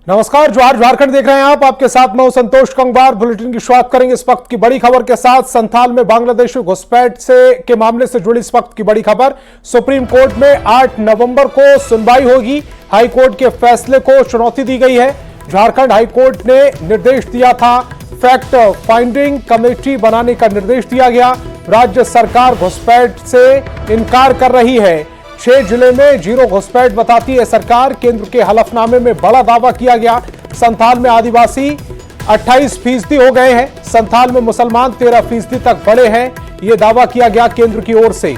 नमस्कार, जोहार झारखंड देख रहे हैं आप। आपके साथ मैं हूं संतोष कंगवार। बुलेटिन की शुरुआत करेंगे इस वक्त की बड़ी खबर के साथ। संथाल में बांग्लादेशी घुसपैठ के मामले से जुड़ी इस वक्त की बड़ी खबर। सुप्रीम कोर्ट में 8 नवंबर को सुनवाई होगी। हाई कोर्ट के फैसले को चुनौती दी गई है। झारखंड हाई कोर्ट ने निर्देश दिया था, फैक्ट फाइंडिंग कमेटी बनाने का निर्देश दिया गया। राज्य सरकार घुसपैठ से इनकार कर रही है। 6 जिले में जीरो घुसपैठ बताती है सरकार। केंद्र के हलफनामे में बड़ा दावा किया गया। संथाल में आदिवासी 28% हो गए हैं। संथाल में मुसलमान 13% तक बढ़े हैं। यह दावा किया गया केंद्र की ओर से।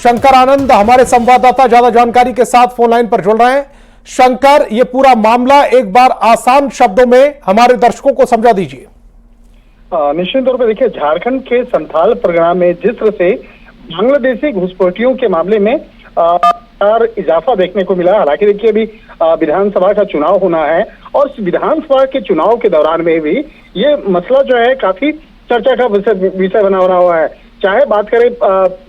शंकर आनंद हमारे संवाददाता ज्यादा जानकारी के साथ फोन लाइन पर जुड़ रहे हैं। शंकर, ये पूरा मामला एक बार आसान शब्दों में हमारे दर्शकों को समझा दीजिए। निश्चित तौर पर देखिए, झारखंड के संथाल परगना में जिस तरह से बांग्लादेशी घुसपैठियों के मामले में इजाफा देखने को मिला। हालांकि देखिए, अभी विधानसभा का चुनाव होना है और इस विधानसभा के चुनाव के दौरान में भी ये मसला जो है काफी चर्चा का विषय बना हुआ है। चाहे बात करें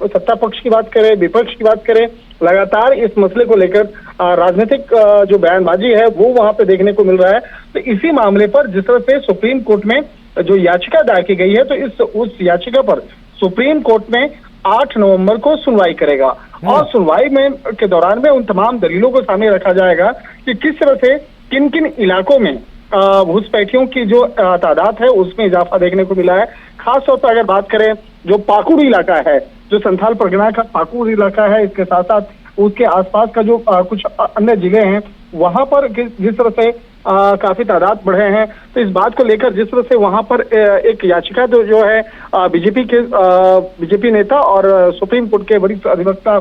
सत्ता पक्ष की बात करें, विपक्ष की बात करें, लगातार इस मसले को लेकर राजनीतिक जो बयानबाजी है वो वहां पे देखने को मिल रहा है। तो इसी मामले पर जिस तरह से सुप्रीम कोर्ट में जो याचिका दायर की गई है, तो उस याचिका पर सुप्रीम कोर्ट में 8 नवंबर को सुनवाई करेगा और सुनवाई में के दौरान में उन तमाम दलीलों को सामने रखा जाएगा कि किस तरह से किन किन इलाकों में घुसपैठियों की जो तादाद है उसमें इजाफा देखने को मिला है। खासतौर पर अगर बात करें जो पाकुड़ इलाका है, जो संथाल परगना का पाकुड़ इलाका है, इसके साथ साथ उसके आसपास का जो कुछ अन्य जिले हैं, वहां पर जिस तरह से काफी तादाद बढ़े हैं। तो इस बात को लेकर जिस तरह से वहां पर एक याचिका जो है बीजेपी नेता और सुप्रीम कोर्ट के वरिष्ठ अधिवक्ता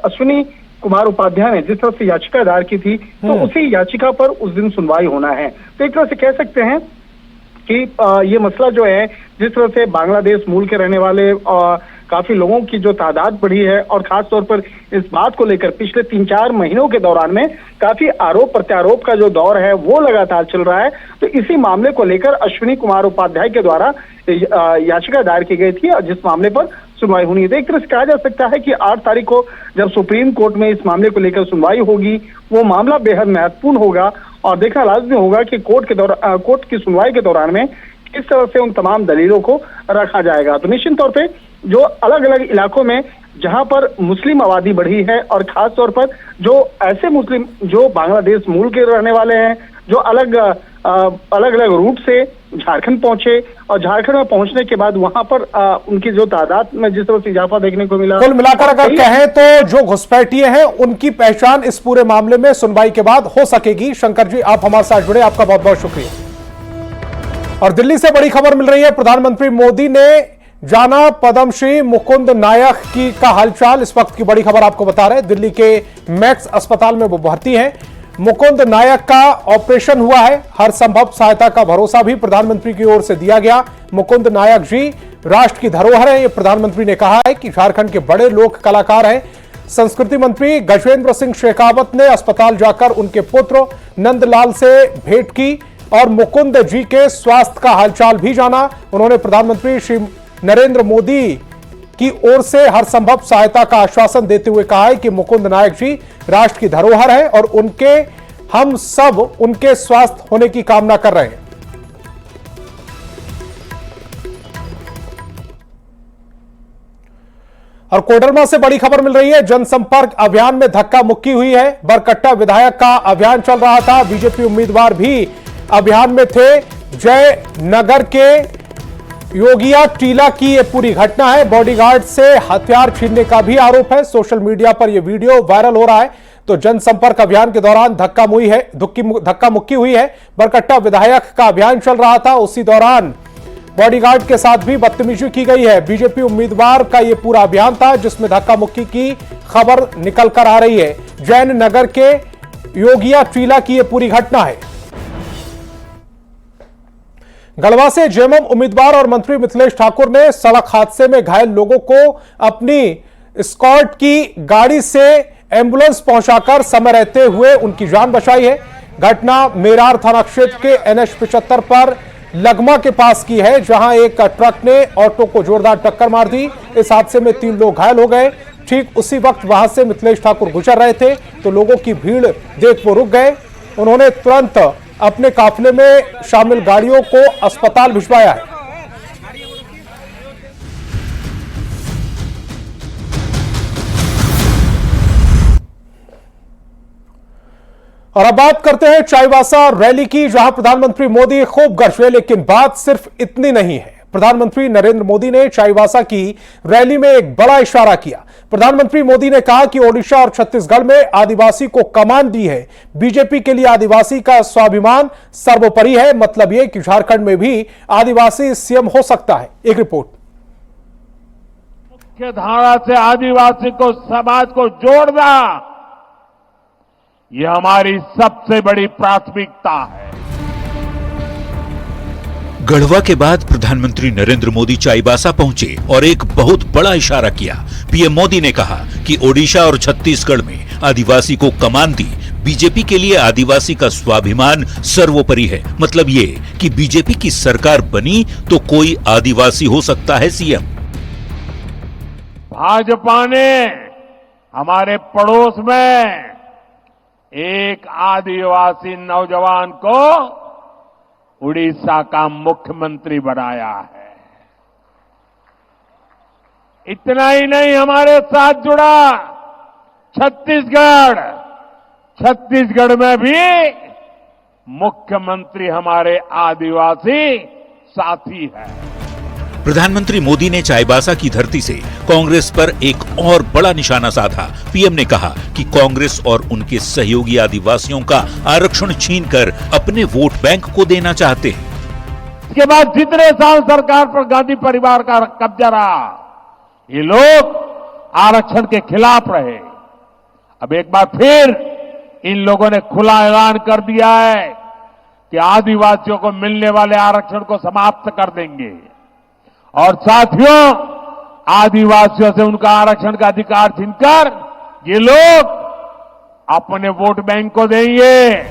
अश्विनी कुमार उपाध्याय ने जिस तरह से याचिका दायर की थी, तो उसी याचिका पर उस दिन सुनवाई होना है। तो एक तरह से कह सकते हैं कि ये मसला जो है, जिस तरह से बांग्लादेश मूल के रहने वाले काफी लोगों की जो तादाद बढ़ी है और खास तौर पर इस बात को लेकर पिछले 3-4 महीनों के दौरान में काफी आरोप प्रत्यारोप का जो दौर है वो लगातार चल रहा है। तो इसी मामले को लेकर अश्विनी कुमार उपाध्याय के द्वारा याचिका दायर की गई थी और जिस मामले पर सुनवाई होनी है। तो एक तरह से कहा जा सकता है कि 8 तारीख को जब सुप्रीम कोर्ट में इस मामले को लेकर सुनवाई होगी, वो मामला बेहद महत्वपूर्ण होगा और देखना लाजमी होगा कि कोर्ट की सुनवाई के दौरान में किस तरह से उन तमाम दलीलों को रखा जाएगा। तो निश्चित तौर पे जो अलग अलग इलाकों में जहां पर मुस्लिम आबादी बढ़ी है और खास तौर पर जो ऐसे मुस्लिम जो बांग्लादेश मूल के रहने वाले हैं, जो अलग अलग रूट से झारखंड पहुंचे और झारखंड में पहुंचने के बाद वहां पर उनकी जो तादाद में जिस तरह से इजाफा देखने को मिला। कुल मिलाकर अगर कहें तो जो घुसपैठिए हैं उनकी पहचान इस पूरे मामले में सुनवाई के बाद हो सकेगी। शंकर जी, आप हमारे साथ जुड़े, आपका बहुत बहुत शुक्रिया। और दिल्ली से बड़ी खबर मिल रही है। प्रधानमंत्री मोदी ने जाना पद्मश्री मुकुंद नायक का हालचाल। इस वक्त की बड़ी खबर आपको बता रहे हैं। दिल्ली के मैक्स अस्पताल में वो भर्ती हैं। मुकुंद नायक का ऑपरेशन हुआ है। हर संभव सहायता का भरोसा भी प्रधानमंत्री की ओर से दिया गया। मुकुंद नायक जी राष्ट्र की धरोहर है, ये प्रधानमंत्री ने कहा है कि झारखंड के बड़े लोक कलाकार हैं। संस्कृति मंत्री गजेंद्र सिंह शेखावत ने अस्पताल जाकर उनके पुत्र नंदलाल से भेंट की और मुकुंद जी के स्वास्थ्य का हालचाल भी जाना। उन्होंने प्रधानमंत्री श्री नरेंद्र मोदी की ओर से हर संभव सहायता का आश्वासन देते हुए कहा है कि मुकुंद नायक जी राष्ट्र की धरोहर है और हम सब उनके स्वस्थ होने की कामना कर रहे हैं। और कोडरमा से बड़ी खबर मिल रही है। जनसंपर्क अभियान में धक्का मुक्की हुई है। बरकट्टा विधायक का अभियान चल रहा था। बीजेपी उम्मीदवार भी अभियान में थे। जयनगर के योगिया टीला की यह पूरी घटना है। बॉडीगार्ड से हथियार छीनने का भी आरोप है। सोशल मीडिया पर यह वीडियो वायरल हो रहा है। तो जनसंपर्क अभियान के दौरान धक्का मुक्की हुई है। बरकट्टा विधायक का अभियान चल रहा था, उसी दौरान बॉडीगार्ड के साथ भी बदतमीजी की गई है। बीजेपी उम्मीदवार का यह पूरा अभियान था जिसमें धक्का मुक्की की खबर निकल कर आ रही है। जैननगर के योगिया टीला की यह पूरी घटना है। गढ़वा से जेएमएम उम्मीदवार और मंत्री मिथिलेश ठाकुर ने सड़क हादसे में घायल लोगों को अपनी स्कॉट की गाड़ी से एम्बुलेंस पहुंचाकर समय रहते हुए उनकी जान बचाई है। घटना मेरार थाना क्षेत्र के NH 75 पर लगमा के पास की है, जहां एक ट्रक ने ऑटो को जोरदार टक्कर मार दी। इस हादसे में 3 लोग घायल हो गए। ठीक उसी वक्त वहां से मिथिलेश ठाकुर गुजर रहे थे तो लोगों की भीड़ देख वो रुक गए। उन्होंने तुरंत अपने काफिले में शामिल गाड़ियों को अस्पताल भिजवाया है। और अब बात करते हैं चाईबासा रैली की, जहां प्रधानमंत्री मोदी खूब गरजे, लेकिन बात सिर्फ इतनी नहीं है। प्रधानमंत्री नरेंद्र मोदी ने चाईबासा की रैली में एक बड़ा इशारा किया। प्रधानमंत्री मोदी ने कहा कि ओडिशा और छत्तीसगढ़ में आदिवासी को कमान दी है। बीजेपी के लिए आदिवासी का स्वाभिमान सर्वोपरि है। मतलब यह कि झारखंड में भी आदिवासी सीएम हो सकता है। एक रिपोर्ट। मुख्य धारा से आदिवासी को समाज को जोड़ना, यह हमारी सबसे बड़ी प्राथमिकता है। गढ़वा के बाद प्रधानमंत्री नरेंद्र मोदी चाईबासा पहुंचे और एक बहुत बड़ा इशारा किया। पीएम मोदी ने कहा कि ओडिशा और छत्तीसगढ़ में आदिवासी को कमान दी। बीजेपी के लिए आदिवासी का स्वाभिमान सर्वोपरि है। मतलब ये कि बीजेपी की सरकार बनी तो कोई आदिवासी हो सकता है सीएम। भाजपा ने हमारे पड़ोस में एक आदिवासी नौजवान को उड़ीसा का मुख्यमंत्री बनाया है। इतना ही नहीं, हमारे साथ जुड़ा छत्तीसगढ़। छत्तीसगढ़ में भी मुख्यमंत्री हमारे आदिवासी साथी है। प्रधानमंत्री मोदी ने चाईबासा की धरती से कांग्रेस पर एक और बड़ा निशाना साधा। पीएम ने कहा कि कांग्रेस और उनके सहयोगी आदिवासियों का आरक्षण छीनकर अपने वोट बैंक को देना चाहते हैं। इसके बाद जितने साल सरकार पर गांधी परिवार का कब्जा रहा, ये लोग आरक्षण के खिलाफ रहे। अब एक बार फिर इन लोगों ने खुला ऐलान कर दिया है कि आदिवासियों को मिलने वाले आरक्षण को समाप्त कर देंगे और साथियों, आदिवासियों से उनका आरक्षण का अधिकार छीनकर ये लोग अपने वोट बैंक को देंगे।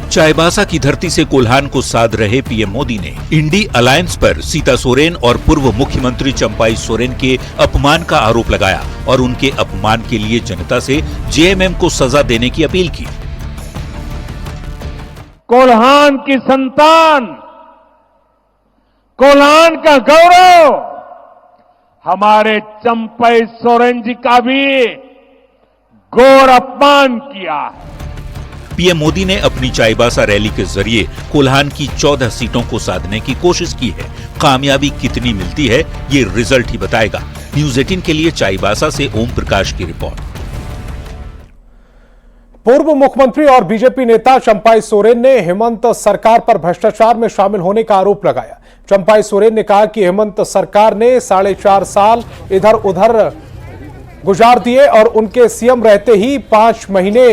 चाईबासा की धरती से कोल्हान को साध रहे पीएम मोदी ने इंडी अलायंस पर सीता सोरेन और पूर्व मुख्यमंत्री चंपाई सोरेन के अपमान का आरोप लगाया और उनके अपमान के लिए जनता से जेएमएम को सजा देने की अपील की। कोल्हान की संतान, कोल्हान का गौरव, हमारे चंपाई सोरेन जी का भी घोर अपमान किया है। पीएम मोदी ने अपनी चाईबासा रैली के जरिए कोल्हान की 14 सीटों को साधने की कोशिश की है। कामयाबी कितनी मिलती है, ये रिजल्ट ही बताएगा। न्यूज 18 के लिए चाईबासा से ओम प्रकाश की रिपोर्ट। पूर्व मुख्यमंत्री और बीजेपी नेता चंपाई सोरेन ने हेमंत सरकार पर भ्रष्टाचार में शामिल होने का आरोप लगाया। चंपाई सोरेन ने कहा कि हेमंत सरकार ने 4.5 साल इधर उधर गुजार दिए और उनके सीएम रहते ही 5 महीने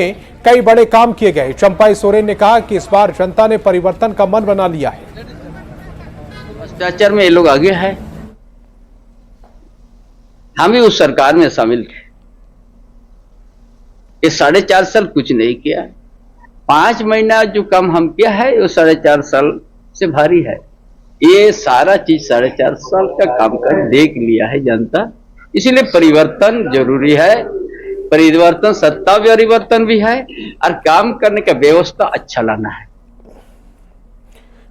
कई बड़े काम किए गए। चंपाई सोरेन ने कहा कि इस बार जनता ने परिवर्तन का मन बना लिया है। भ्रष्टाचार में ये लोग आगे हैं, हम भी उस सरकार में शामिल थे। ये 4.5 साल कुछ नहीं किया, 5 महीना जो काम हम किया है वो 4.5 साल से भारी है। ये सारा चीज 4.5 साल का काम कर देख लिया है जनता, इसीलिए परिवर्तन जरूरी है। परिवर्तन सत्ता परिवर्तन भी है और काम करने का व्यवस्था अच्छा लाना है।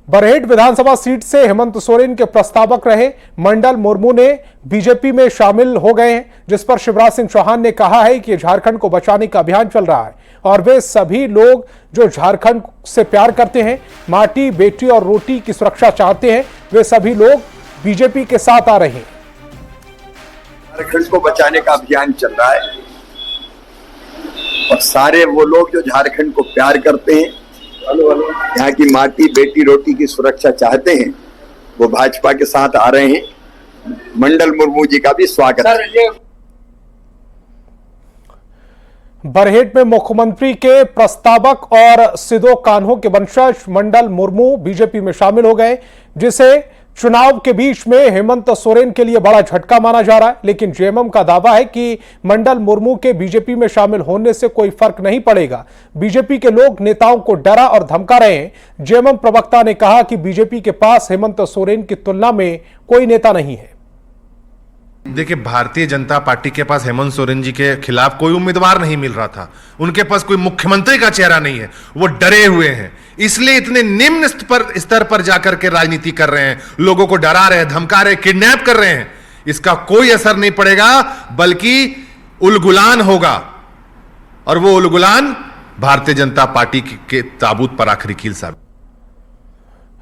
बरहेट विधानसभा सीट से हेमंत सोरेन के प्रस्तावक रहे मंडल मुर्मू ने बीजेपी में शामिल हो गए हैं, जिस पर शिवराज सिंह चौहान ने कहा है कि झारखंड को बचाने का अभियान चल रहा है और वे सभी लोग जो झारखंड से प्यार करते हैं, माटी बेटी और रोटी की सुरक्षा चाहते हैं, वे सभी लोग बीजेपी के साथ आ रहे हैं। झारखंड को बचाने का अभियान चल रहा है और सारे वो लोग जो झारखंड को प्यार करते हैं, यहाँ की माटी बेटी रोटी की सुरक्षा चाहते हैं, वो भाजपा के साथ आ रहे हैं। मंडल मुर्मू जी का भी स्वागत है। बरहेट में मुख्यमंत्री के प्रस्तावक और सिदो कान्हो के वंशज मंडल मुर्मू बीजेपी में शामिल हो गए, जिसे चुनाव के बीच में हेमंत सोरेन के लिए बड़ा झटका माना जा रहा है। लेकिन जेएमएम का दावा है कि मंडल मुर्मू के बीजेपी में शामिल होने से कोई फर्क नहीं पड़ेगा। बीजेपी के लोग नेताओं को डरा और धमका रहे हैं। जेएमएम प्रवक्ता ने कहा कि बीजेपी के पास हेमंत सोरेन की तुलना में कोई नेता नहीं है। देखिए, भारतीय जनता पार्टी के पास हेमंत सोरेन जी के खिलाफ कोई उम्मीदवार नहीं मिल रहा था, उनके पास कोई मुख्यमंत्री का चेहरा नहीं है, वो डरे हुए हैं, इसलिए इतने निम्न स्तर पर जाकर के राजनीति कर रहे हैं, लोगों को डरा रहे हैं, धमका रहे हैं, किडनैप कर रहे हैं। इसका कोई असर नहीं पड़ेगा, बल्कि उलगुलान होगा, और वो उलगुलान भारतीय जनता पार्टी के ताबूत पर आखिरी कील साबित।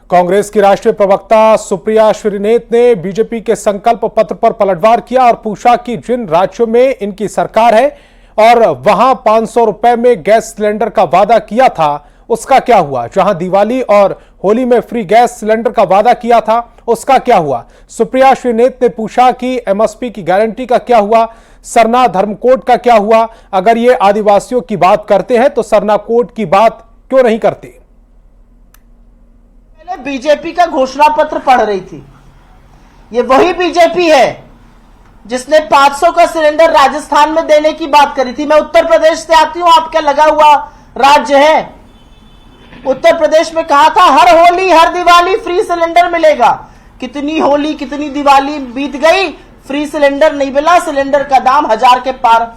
कांग्रेस की राष्ट्रीय प्रवक्ता सुप्रिया श्रीनेत ने बीजेपी के संकल्प पत्र पर पलटवार किया और पूछा कि जिन राज्यों में इनकी सरकार है और वहां 500 रुपए में गैस सिलेंडर का वादा किया था, उसका क्या हुआ? जहां दिवाली और होली में फ्री गैस सिलेंडर का वादा किया था, उसका क्या हुआ? सुप्रिया श्रीनेत ने पूछा कि एमएसपी की गारंटी का क्या हुआ? सरना धर्म कोड का क्या हुआ? अगर ये आदिवासियों की बात करते हैं तो सरना कोड की बात क्यों नहीं करते? बीजेपी का घोषणा पत्र पढ़ रही थी। ये वही बीजेपी है जिसने 500 का सिलेंडर राजस्थान में देने की बात करी थी। मैं उत्तर प्रदेश से आती हूं, आपका लगा हुआ राज्य है। उत्तर प्रदेश में कहा था हर होली हर दिवाली फ्री सिलेंडर मिलेगा। कितनी होली कितनी दिवाली बीत गई, फ्री सिलेंडर नहीं मिला, सिलेंडर का दाम 1000 के पार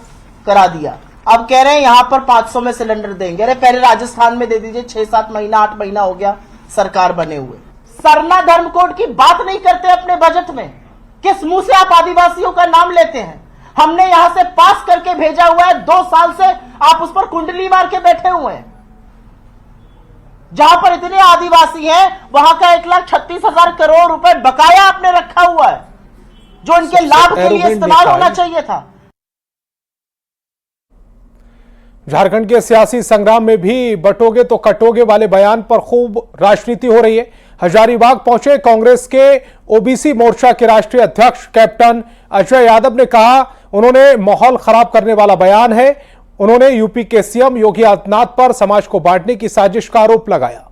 करा दिया। अब कह रहे हैं यहां पर 500 में सिलेंडर देंगे। अरे पहले राजस्थान में दे दीजिए, 6-7 महीना 8 महीना हो गया सरकार बने हुए। सरना धर्म कोड की बात नहीं करते अपने बजट में। किस मुंह से आप आदिवासियों का नाम लेते हैं? हमने यहां से पास करके भेजा हुआ है, 2 साल से आप उस पर कुंडली मार के बैठे हुए हैं। जहां पर इतने आदिवासी हैं वहां का 1,36,000 करोड़ रुपए बकाया आपने रखा हुआ है, जो इनके लाभ के लिए इस्तेमाल होना चाहिए था। झारखंड के सियासी संग्राम में भी बटोगे तो कटोगे वाले बयान पर खूब राजनीति हो रही है। हजारीबाग पहुंचे कांग्रेस के ओबीसी मोर्चा के राष्ट्रीय अध्यक्ष कैप्टन अजय यादव ने कहा, उन्होंने माहौल खराब करने वाला बयान है। उन्होंने यूपी के सीएम योगी आदित्यनाथ पर समाज को बांटने की साजिश का आरोप लगाया।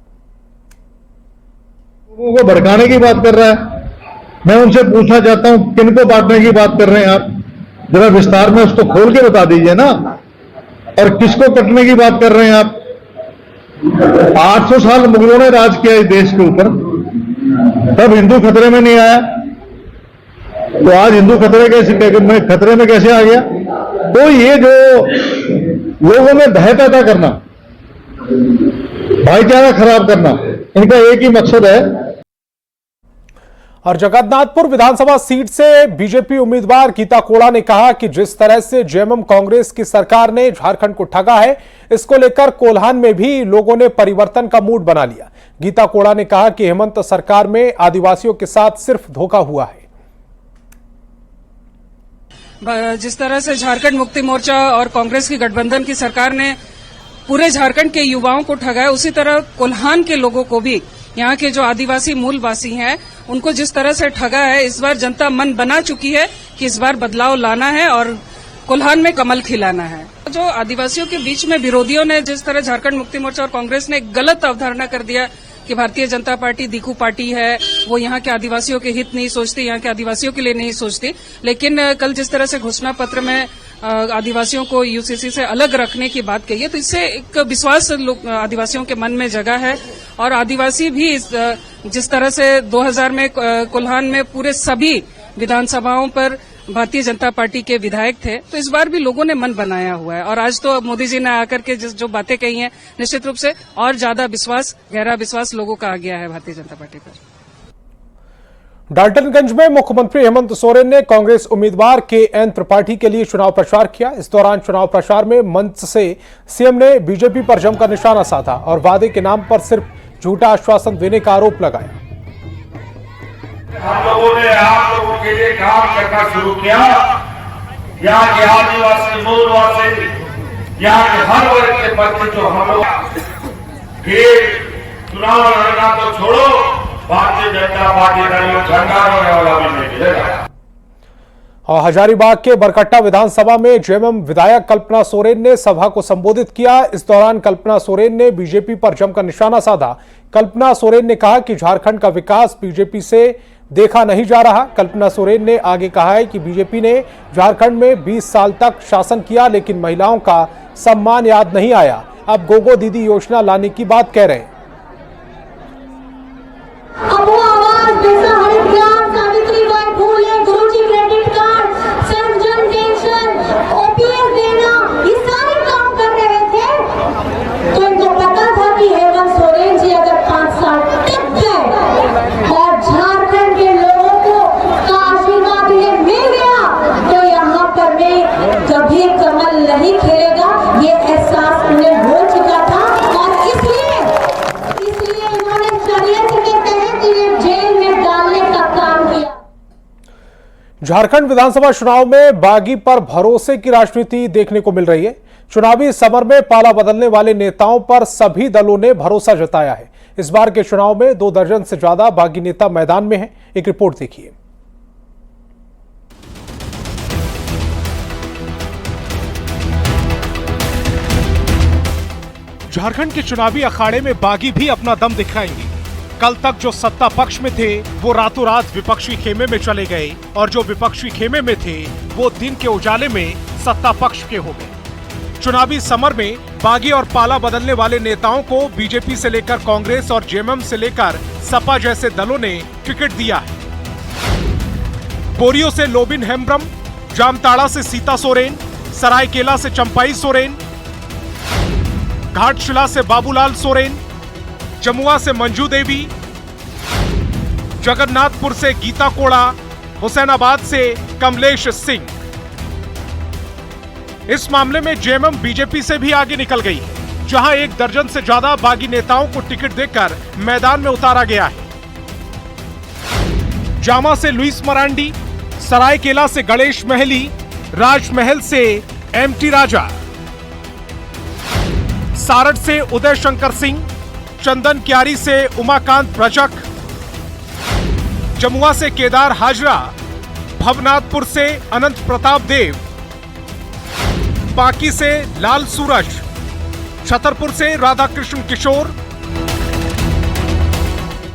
लोगों को भड़काने की बात कर रहा है। मैं उनसे पूछना चाहता हूं, किनको बांटने की बात कर रहे हैं आप? जरा विस्तार में उसको खोल के बता दीजिए ना। और किसको कटने की बात कर रहे हैं आप? 800 साल मुगलों ने राज किया इस देश के ऊपर, तब हिंदू खतरे में नहीं आया, तो आज हिंदू खतरे में कैसे आ गया? तो ये जो लोगों में भय पैदा करना, भाईचारा खराब करना, इनका एक ही मकसद है। और जगन्नाथपुर विधानसभा सीट से बीजेपी उम्मीदवार गीता कोड़ा ने कहा कि जिस तरह से जेएमएम कांग्रेस की सरकार ने झारखंड को ठगा है, इसको लेकर कोल्हान में भी लोगों ने परिवर्तन का मूड बना लिया। गीता कोड़ा ने कहा कि हेमंत सरकार में आदिवासियों के साथ सिर्फ धोखा हुआ है। जिस तरह से झारखंड मुक्ति मोर्चा और कांग्रेस की गठबंधन की सरकार ने पूरे झारखंड के युवाओं को ठगा है, उसी तरह कोल्हान के लोगों को भी, यहाँ के जो आदिवासी मूलवासी हैं, उनको जिस तरह से ठगा है, इस बार जनता मन बना चुकी है कि इस बार बदलाव लाना है और कोल्हान में कमल खिलाना है। जो आदिवासियों के बीच में विरोधियों ने जिस तरह झारखंड मुक्ति मोर्चा और कांग्रेस ने एक गलत अवधारणा कर दिया कि भारतीय जनता पार्टी दीकू पार्टी है, वो यहाँ के आदिवासियों के हित नहीं सोचती, यहाँ के आदिवासियों के लिए नहीं सोचती। लेकिन कल जिस तरह से घोषणा पत्र में आदिवासियों को यूसीसी से अलग रखने की बात कही है, तो इससे एक विश्वास आदिवासियों के मन में जगा है। और आदिवासी भी जिस तरह से 2000 में कोल्हान में पूरे सभी विधानसभाओं पर भारतीय जनता पार्टी के विधायक थे, तो इस बार भी लोगों ने मन बनाया हुआ है। और आज तो मोदी जी ने आकर के जो बातें कही हैं, निश्चित रूप से और ज्यादा विश्वास, गहरा विश्वास लोगों का आ गया है भारतीय जनता पार्टी पर। डाल्टनगंज में मुख्यमंत्री हेमंत सोरेन ने कांग्रेस उम्मीदवार के.एन. त्रिपाठी के लिए चुनाव प्रचार किया। इस दौरान चुनाव प्रचार में मंच से सीएम ने बीजेपी पर जमकर निशाना साधा और वादे के नाम पर सिर्फ झूठा आश्वासन देने का आरोप लगाया। हम लोगों ने आप लोगों के लिए काम करना शुरू किया। यहाँ के आदिवासी मूलवासी, यहाँ के हर वर्ग के बच्चे जो हम लोग चुनाव लड़ना तो छोड़ो, भारतीय जनता पार्टी का झंडा रोने वाला भी नहीं मिलेगा। और हजारीबाग के बरकट्टा विधानसभा में जेएमएम विधायक कल्पना सोरेन ने सभा को संबोधित किया। इस दौरान कल्पना सोरेन ने बीजेपी पर जमकर निशाना साधा। कल्पना सोरेन ने कहा कि झारखंड का विकास बीजेपी से देखा नहीं जा रहा। कल्पना सोरेन ने आगे कहा है कि बीजेपी ने झारखंड में 20 साल तक शासन किया, लेकिन महिलाओं का सम्मान याद नहीं आया। अब गोगो दीदी योजना लाने की बात कह रहे हैं। अब वो आवाज जैसा हरिद्वार, सावित्रीबाई फूले, गुरुजी क्रेडिट कार्ड, झारखंड विधानसभा चुनाव में बागी पर भरोसे की राजनीति देखने को मिल रही है। चुनावी समर में पाला बदलने वाले नेताओं पर सभी दलों ने भरोसा जताया है। इस बार के चुनाव में 2 दर्जन से ज्यादा बागी नेता मैदान में हैं। एक रिपोर्ट देखिए। झारखंड के चुनावी अखाड़े में बागी भी अपना दम दिखाएंगे। कल तक जो सत्ता पक्ष में थे वो रातों रात विपक्षी खेमे में चले गए और जो विपक्षी खेमे में थे वो दिन के उजाले में सत्ता पक्ष के हो गए। चुनावी समर में बागी और पाला बदलने वाले नेताओं को बीजेपी से लेकर कांग्रेस और जेएमएम से लेकर सपा जैसे दलों ने टिकट दिया है। बोरियो से लोबिन हेम्ब्रम, जामताड़ा से सीता सोरेन, सरायकेला से चंपाई सोरेन, घाटशिला से बाबूलाल सोरेन, जमुआ से मंजू देवी, जगन्नाथपुर से गीता कोड़ा, हुसैनाबाद से कमलेश सिंह। इस मामले में जेएमएम बीजेपी से भी आगे निकल गई है, जहां 1 दर्जन से ज्यादा बागी नेताओं को टिकट देकर मैदान में उतारा गया है। जामा से लुइस मरांडी, सरायकेला से गणेश महली, राजमहल से एमटी राजा, सारठ से उदय शंकर सिंह, चंदन क्यारी से उमाकांत रजक, जमुआ से केदार हाजरा, भवनाथपुर से अनंत प्रताप देव, बाकी से लाल सूरज, छतरपुर से राधाकृष्ण किशोर।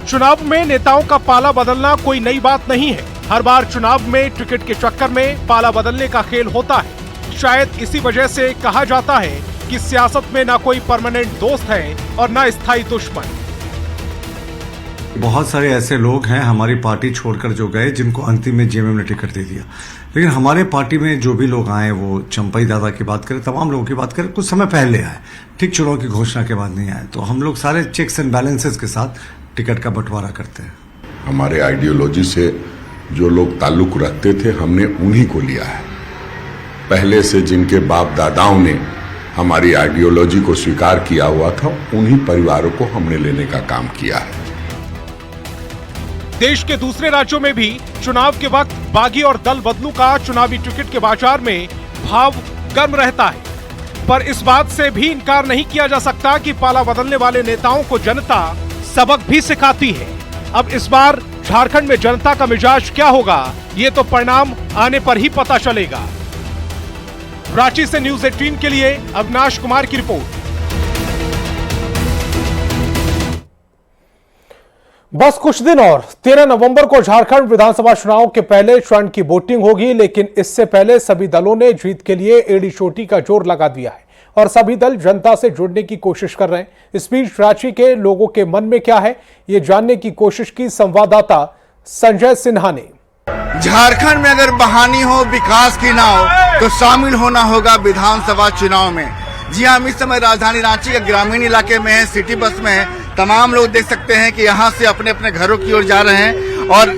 चुनाव में नेताओं का पाला बदलना कोई नई बात नहीं है। हर बार चुनाव में टिकट के चक्कर में पाला बदलने का खेल होता है। शायद इसी वजह से कहा जाता है कि सियासत में ना कोई परमानेंट दोस्त है और ना स्थायी दुश्मन। बहुत सारे ऐसे लोग हैं हमारी पार्टी छोड़कर जो गए जिनको अंतिम में जेएमएम ने टिकट दे दिया, लेकिन हमारे पार्टी में जो भी लोग आए, वो चंपाई दादा की बात करें, तमाम लोगों की बात करें, कुछ समय पहले आए, ठीक चुनाव की घोषणा के बाद नहीं आए। तो हम लोग सारे चेक्स एंड बैलेंसेस के साथ टिकट का बंटवारा करते हैं। हमारे आइडियोलॉजी से जो लोग ताल्लुक रखते थे हमने उन्हीं को लिया है। पहले से जिनके बाप दादाओं ने हमारी आइडियोलॉजी को स्वीकार किया हुआ था, उन्हीं परिवारों को हमने लेने का काम किया है। देश के दूसरे राज्यों में भी चुनाव के वक्त बागी और दल बदलू का चुनावी टिकट के बाजार में भाव गर्म रहता है, पर इस बात से भी इनकार नहीं किया जा सकता कि पाला बदलने वाले नेताओं को जनता सबक भी सिखाती है। अब इस बार झारखंड में जनता का मिजाज क्या होगा, ये तो परिणाम आने पर ही पता चलेगा। रांची से न्यूज़ 18 के लिए अविनाश कुमार की रिपोर्ट। बस कुछ दिन और 13 नवंबर को झारखंड विधानसभा चुनाव के पहले चरण की वोटिंग होगी, लेकिन इससे पहले सभी दलों ने जीत के लिए एड़ी चोटी का जोर लगा दिया है और सभी दल जनता से जुड़ने की कोशिश कर रहे हैं। इस बीच रांची के लोगों के मन में क्या है, ये जानने की कोशिश की संवाददाता संजय सिन्हा ने। झारखंड में अगर बहानी हो विकास की ना हो तो शामिल होना होगा विधानसभा चुनाव में। जी हाँ, हम इस समय राजधानी रांची के ग्रामीण इलाके में है, सिटी बस में है। तमाम लोग देख सकते हैं कि यहाँ से अपने अपने घरों की ओर जा रहे हैं और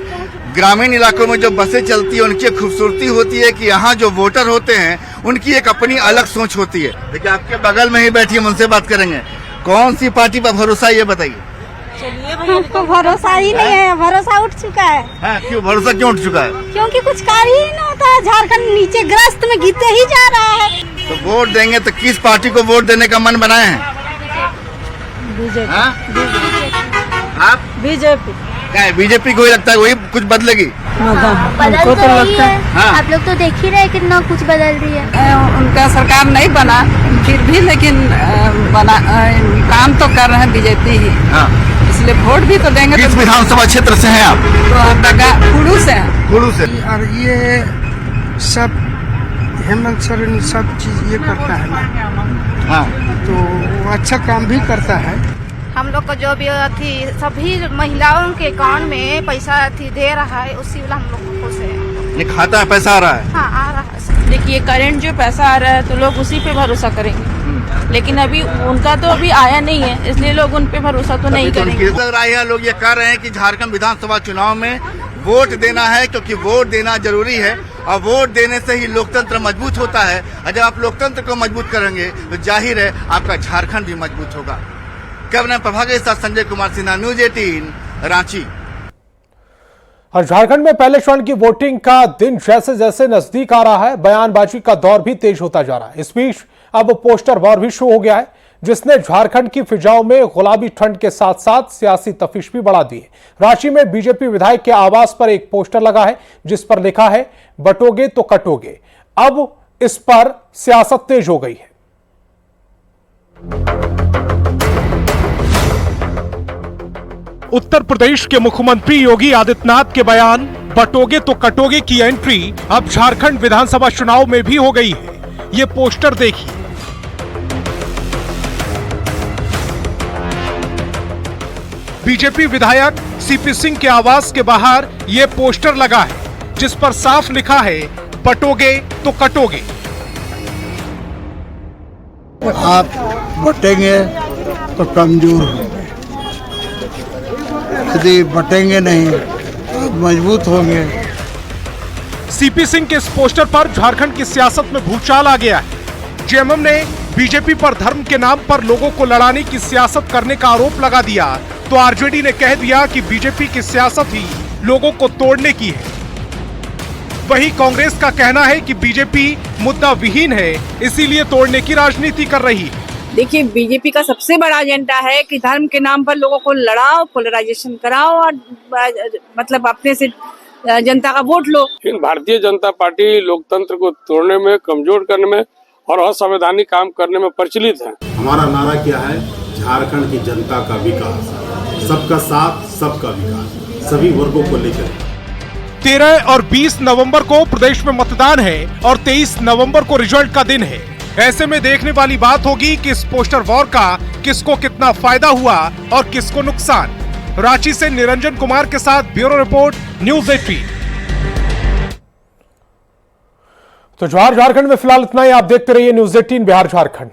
ग्रामीण इलाकों में जो बसें चलती है उनकी खूबसूरती होती है कि यहाँ जो वोटर होते हैं उनकी एक अपनी अलग सोच होती है। देखिए आपके बगल में ही बैठी है, उनसे बात करेंगे। कौन सी पार्टी पर भरोसा, ये बताइए। हमको भरोसा ही नहीं है, भरोसा उठ चुका है। क्यों भरोसा क्यों उठ चुका है? क्योंकि कुछ कार्य ही नहीं होता है। झारखंड नीचे ग्रस्त में गिरते ही जा रहा है। तो वोट देंगे तो किस पार्टी को वोट देने का मन बनाए हैं? बीजेपी। आप? बीजेपी। क्या है, बीजेपी को ही लगता है वही कुछ बदलेगी? बदल तो रही है। आप लोग तो देख ही रहे कितना कुछ बदल रही है। उनका सरकार नहीं बना फिर भी, लेकिन बना काम तो कर रहे हैं बीजेपी ही। इसलिए वोट भी तो देंगे। किस विधानसभा क्षेत्र से हैं आप? कुड़ू से। कुड़ू से। और ये सब हेमंत सोरेन सब चीज ये करता है ना, तो अच्छा काम भी करता है। हम लोग को जो भी थी सभी महिलाओं के अकाउंट में पैसा दे रहा है, उसी वाला हम लोग को खुश है। खाता है, पैसा आ रहा है? हाँ, आ रहा है। देखिए करंट जो पैसा आ रहा है तो लोग उसी पे भरोसा करेंगे, लेकिन अभी उनका तो अभी आया नहीं है, इसलिए लोग उन पे भरोसा तो नहीं करेंगे। लोग ये कह रहे हैं कि झारखंड विधानसभा चुनाव में वोट देना है, क्योंकि वोट देना जरूरी है और वोट देने से ही लोकतंत्र मजबूत होता है। और जब आप लोकतंत्र को मजबूत करेंगे तो जाहिर है आपका झारखंड भी मजबूत होगा। कैमरा प्रभाकर के साथ संजय कुमार सिन्हा, न्यूज़ 18 रांची। और झारखंड में पहले चरण की वोटिंग का दिन जैसे जैसे नजदीक आ रहा है, बयानबाजी का दौर भी तेज होता जा रहा है। इस बीच अब पोस्टर वॉर भी शुरू हो गया है, जिसने झारखंड की फिजाओं में गुलाबी ठंड के साथ साथ सियासी तफीश भी बढ़ा दी है। रांची में बीजेपी विधायक के आवास पर एक पोस्टर लगा है, जिस पर लिखा है, बटोगे तो कटोगे। अब इस पर सियासत तेज हो गई है। उत्तर प्रदेश के मुख्यमंत्री योगी आदित्यनाथ के बयान बटोगे तो कटोगे की एंट्री अब झारखंड विधानसभा चुनाव में भी हो गई है। ये पोस्टर देखिए। बीजेपी विधायक सीपी सिंह के आवास के बाहर ये पोस्टर लगा है, जिस पर साफ लिखा है, बटोगे तो कटोगे। आप बटेंगे तो कमजोर होंगे, यदि बटेंगे नहीं तो मजबूत होंगे। सीपी सिंह के इस पोस्टर पर झारखंड की सियासत में भूचाल आ गया है। जेएमएम ने बीजेपी पर धर्म के नाम पर लोगों को लड़ाने की सियासत करने का आरोप लगा दिया, तो आरजेडी ने कह दिया कि बीजेपी की सियासत ही लोगों को तोड़ने की है। वहीं कांग्रेस का कहना है कि बीजेपी मुद्दा विहीन है, इसीलिए तोड़ने की राजनीति कर रही है। देखिए, बीजेपी का सबसे बड़ा एजेंडा है कि धर्म के नाम पर लोगों को लड़ाओ, पोलराइजेशन कराओ और मतलब अपने से जनता का वोट लो। भारतीय जनता पार्टी लोकतंत्र को तोड़ने में, कमजोर करने में और असंवैधानिक काम करने में प्रचलित है। हमारा नारा क्या है? झारखंड की जनता का विकास, सबका साथ, सबका विकास, सभी वर्गों को लेकर। 13 और 20 नवंबर को प्रदेश में मतदान है और 23 नवंबर को रिजल्ट का दिन है। ऐसे में देखने वाली बात होगी कि इस पोस्टर वॉर का किसको कितना फायदा हुआ और किसको नुकसान। रांची से निरंजन कुमार के साथ ब्यूरो रिपोर्ट, न्यूज़ 18। तो झारखंड में फिलहाल इतना ही। आप देखते रहिए न्यूज़ 18 बिहार झारखंड।